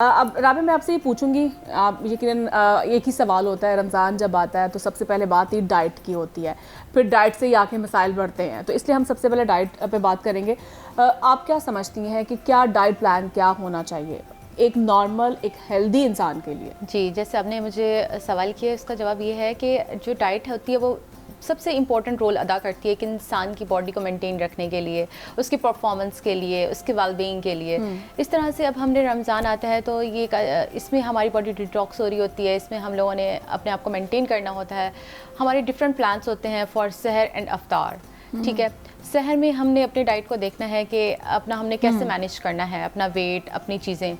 अब राबे मैं आपसे ये पूछूंगी, आप यकीनन एक ही सवाल होता है, रमज़ान जब आता है तो सबसे पहले बात ही डाइट की होती है, फिर डाइट से ही आके मसाइल बढ़ते हैं, तो इसलिए हम सबसे पहले डाइट पे बात करेंगे। आप क्या समझती हैं कि क्या डाइट प्लान क्या होना चाहिए एक नॉर्मल, एक हेल्दी इंसान के लिए? जी, जैसे आपने मुझे सवाल किया, इसका जवाब ये है कि जो डाइट होती है वो सबसे इम्पॉर्टेंट रोल अदा करती है कि इंसान की बॉडी को मेंटेन रखने के लिए, उसकी परफॉर्मेंस के लिए, उसके वेलबींग के लिए। इस तरह से अब हमने रमज़ान आता है तो ये इसमें हमारी बॉडी डिटॉक्स हो रही होती है, इसमें हम लोगों ने अपने आप को मेंटेन करना होता है। हमारे डिफरेंट प्लान्स होते हैं फॉर सहर एंड अफ्तार, ठीक है। सहर में हमने अपने डाइट को देखना है कि अपना हमने कैसे मैनेज करना है, अपना वेट, अपनी चीज़ें।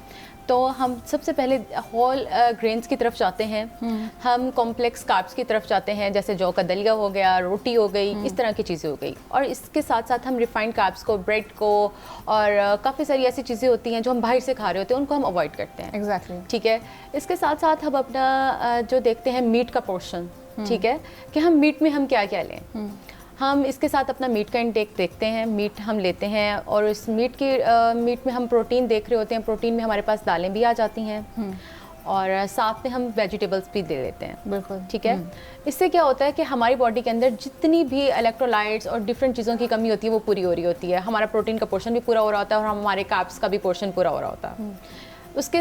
तो हम सबसे पहले होल ग्रेन्स की तरफ जाते हैं, हम कॉम्प्लेक्स कार्ब्स की तरफ जाते हैं, जैसे जौ का दलिया हो गया, रोटी हो गई, इस तरह की चीज़ें हो गई। और इसके साथ साथ हम रिफाइंड कार्ब्स को, ब्रेड को और काफ़ी सारी ऐसी चीज़ें होती हैं जो हम बाहर से खा रहे होते हैं, उनको हम अवॉइड करते हैं। एग्जैक्टली, ठीक है। इसके साथ साथ हम अपना जो देखते हैं मीट का पोर्शन, ठीक है, कि हम मीट में हम क्या क्या लें। हम इसके साथ अपना मीट का इंटेक देखते हैं, मीट हम लेते हैं और इस मीट में हम प्रोटीन देख रहे होते हैं। प्रोटीन में हमारे पास दालें भी आ जाती हैं और साथ में हम वेजिटेबल्स भी दे लेते हैं। बिल्कुल, ठीक है। इससे क्या होता है कि हमारी बॉडी के अंदर जितनी भी इलेक्ट्रोलाइट्स और डिफरेंट चीज़ों की कमी होती है वो पूरी हो रही होती है। हमारा प्रोटीन का पोर्शन भी पूरा हो रहा होता है और हमारे कार्ब्स का भी पोर्शन पूरा हो रहा होता है। उसके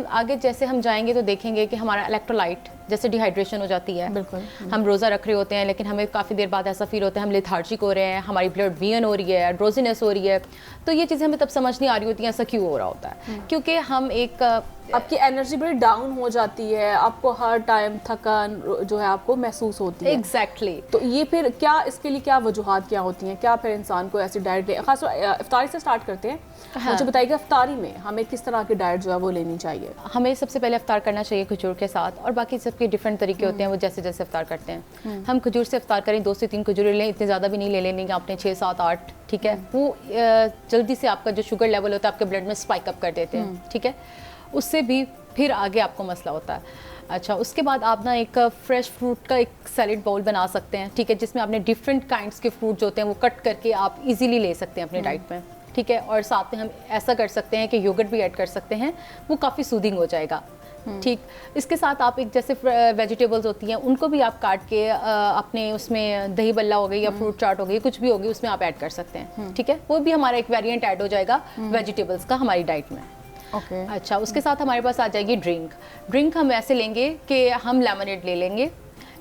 आगे जैसे हम जाएंगे तो देखेंगे कि हमारा इलेक्ट्रोलाइट, जैसे डिहाइड्रेशन हो जाती है। बिल्कुल। हम रोज़ा रख रहे होते हैं लेकिन हमें काफ़ी देर बाद ऐसा फील होता है हम लेथार्जिक हो रहे हैं, हमारी ब्लड वीन हो रही है, ड्रोजीनेस हो रही है। तो ये चीज़ें हमें तब समझ नहीं आ रही होती हैं ऐसा क्यों हो रहा होता है, क्योंकि हम एक आपकी एनर्जी बड़ी डाउन हो जाती है, आपको हर टाइम थकान जो है आपको महसूस होती है। एग्जैक्टली। तो ये फिर क्या, इसके लिए क्या वजूहात क्या होती हैं? क्या फिर इंसान को ऐसी डाइट खास इफ्तारी से स्टार्ट करते हैं। हाँ। मुझे बताइएगा इफ्तारी में हमें किस तरह की डाइट जो है वो लेनी चाहिए? हमें सबसे पहले इफ्तार करना चाहिए खजूर के साथ, और बाकी सबके डिफरेंट तरीके होते हैं, वो जैसे जैसे इफ्तार करते हैं। हम खजूर से इफ्तार करें, 2 से 3 खजूर लें, इतने ज़्यादा भी नहीं ले लेंगे आपने 6, 7, 8, ठीक है। वो जल्दी से आपका जो शुगर लेवल होता है आपके ब्लड में स्पाइक अप कर देते हैं, ठीक है। उससे भी फिर आगे आपको मसला होता है। अच्छा, उसके बाद आप ना एक फ्रेश फ्रूट का एक सैलेड बाउल बना सकते हैं, ठीक है, जिसमें आपने डिफरेंट काइंड्स के फ्रूट जो होते हैं वो कट करके आप इजीली ले सकते हैं अपने डाइट में, ठीक है। और साथ में हम ऐसा कर सकते हैं कि योगर्ट भी ऐड कर सकते हैं, वो काफ़ी सूदिंग हो जाएगा, ठीक। इसके साथ आप एक जैसे वेजिटेबल्स होती हैं उनको भी आप काट के अपने उसमें दही बल्ला हो गई या फ्रूट चाट हो गई, कुछ भी होगी, उसमें आप ऐड कर सकते हैं, ठीक है। वो भी हमारा एक वेरिएंट ऐड हो जाएगा वेजिटेबल्स का हमारी डाइट में। अच्छा, उसके साथ हमारे पास आ जाएगी ड्रिंक हम ऐसे लेंगे कि हम लेमनेड ले लेंगे।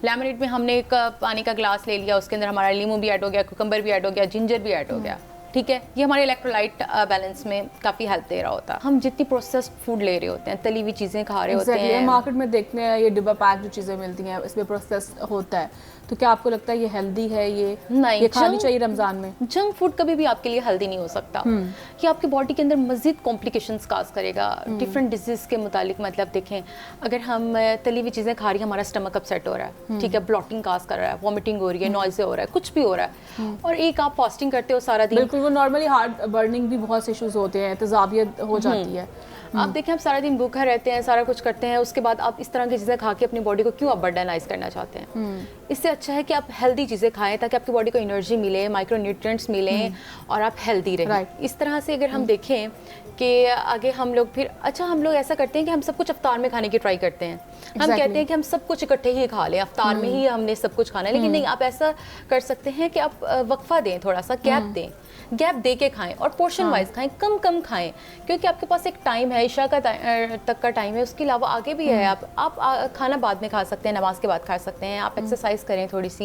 लेमनेड में हमने एक पानी का ग्लास ले लिया, उसके अंदर हमारा लीमू भी ऐड हो गया, कुकम्बर भी ऐड हो गया, जिंजर भी ऐड हो गया, ठीक है। ये हमारे इलेक्ट्रोलाइट बैलेंस में काफ़ी हेल्प दे रहा होता है। हम जितनी प्रोसेस्ड फूड ले रहे होते हैं, तली हुई चीज़ें खा रहे होते हैं, मार्केट में देखते हैं ये डिब्बा पैक जो चीज़ें मिलती हैं इसमें प्रोसेस होता है, तो क्या आपको लगता है ये हेल्दी है? ये नहीं, ये खानी चाहिए रमज़ान में? जंक फूड कभी भी आपके लिए हेल्दी नहीं हो सकता। कि आपकी बॉडी के अंदर मज़ीद कॉम्प्लिकेशंस काज करेगा डिफरेंट डिजीज़ के मुतालिक। मतलब देखें, अगर हम तली हुई चीज़ें खा रही हैं, हमारा स्टमक अपसेट हो रहा है, ठीक है, ब्लॉटिंग काज कर रहा है, वॉमिटिंग हो रही है, नॉइज़े हो रहा है, कुछ भी हो रहा है, और एक आप फास्टिंग करते हो सारा दिन। बिल्कुल, वो नॉर्मली हार्ट बर्निंग भी बहुत से इश्यूज होते हैं, तेजाबियत हो जाती है। आप देखें, आप सारा दिन भूखा रहते हैं, सारा कुछ करते हैं, उसके बाद आप इस तरह की चीज़ें खा के अपनी बॉडी को क्यों आप बर्डनाइज करना चाहते हैं? इससे अच्छा है कि आप हेल्दी चीज़ें खाएं ताकि आपकी बॉडी को एनर्जी मिले, माइक्रो न्यूट्रिएंट्स मिलें और आप हेल्दी रहें। इस तरह से अगर हम देखें कि आगे हम लोग फिर हम लोग ऐसा करते हैं कि हम सब कुछ अफ्तार में खाने की ट्राई करते हैं। हम कहते हैं कि हम सब कुछ इकट्ठे ही खा लें, अफ्तार में ही हमने सब कुछ खाना है, लेकिन नहीं, आप ऐसा कर सकते हैं कि आप वक्फा दें, थोड़ा सा गैप दे के खाएं और पोर्शन वाइज खाएं, कम कम खाएं, क्योंकि आपके पास एक टाइम है, इशा का तक का टाइम है, उसके अलावा आगे भी है। आप खाना बाद में खा सकते हैं, नमाज के बाद खा सकते हैं, आप एक्सरसाइज करें थोड़ी सी।